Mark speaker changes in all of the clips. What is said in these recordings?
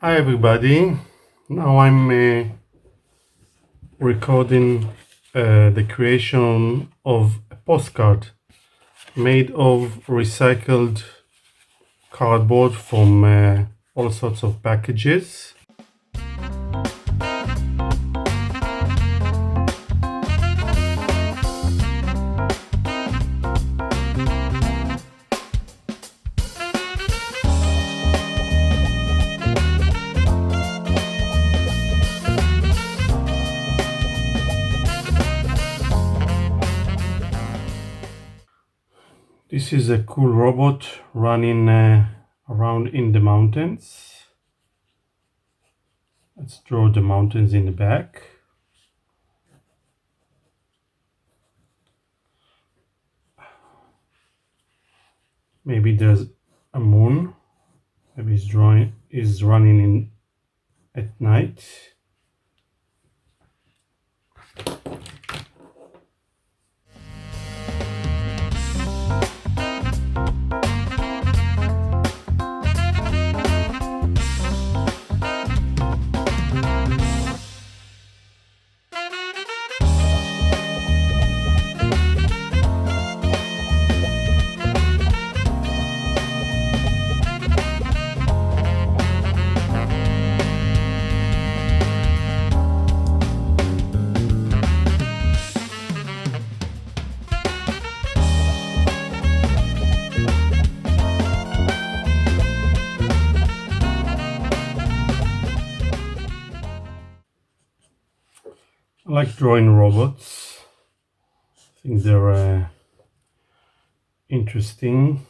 Speaker 1: Hi everybody. Now I'm recording the creation of a postcard made of recycled cardboard from all sorts of packages. This is a cool robot running around in the mountains. Let's draw the mountains in the back. Maybe there's a moon. Maybe is running in at night. I like drawing robots. I think they're interesting.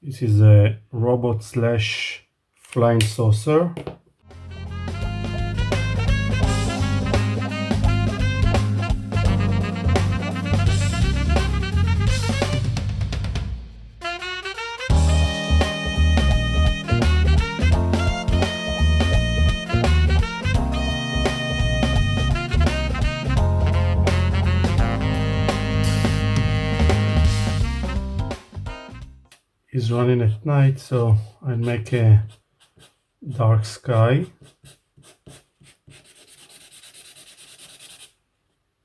Speaker 1: This is a robot slash flying saucer. Is running at night, so I'll make a dark sky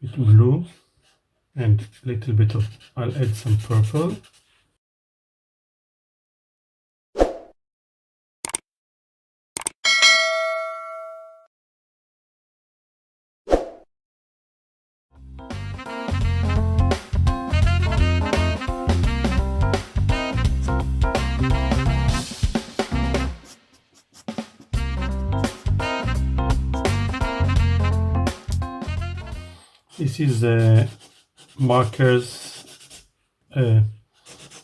Speaker 1: with blue and a little bit of, I'll add some purple. This is markers,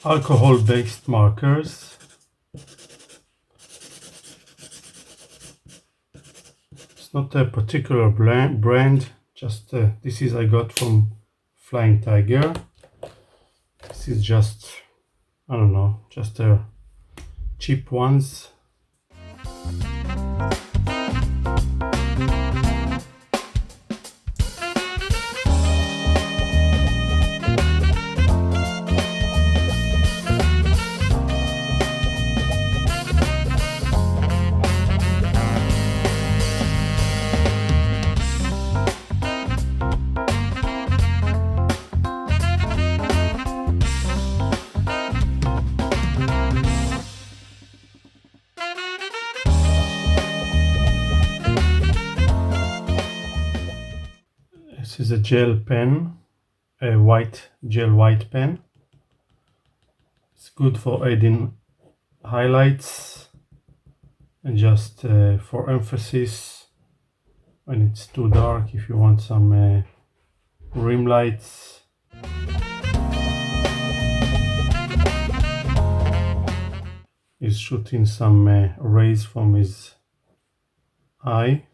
Speaker 1: alcohol-based markers. It's not a particular brand, just this is I got from Flying Tiger. This is just, I don't know, just cheap ones. This is a gel pen, a gel white pen. It's good for adding highlights and just for emphasis when it's too dark, if you want some rim lights. He's shooting some rays from his eye.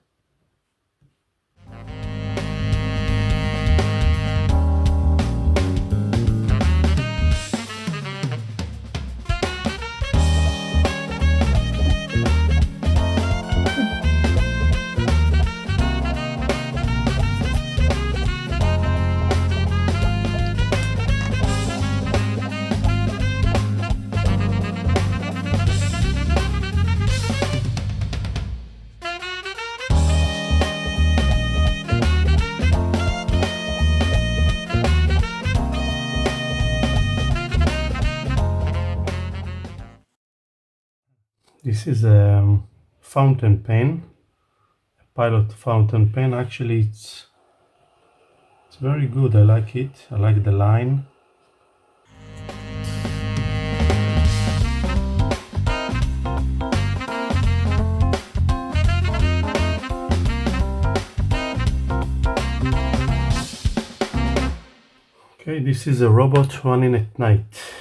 Speaker 1: This is a fountain pen, a pilot fountain pen. Actually, it's very good. I like it. I like the line. Okay, this is a robot running at night.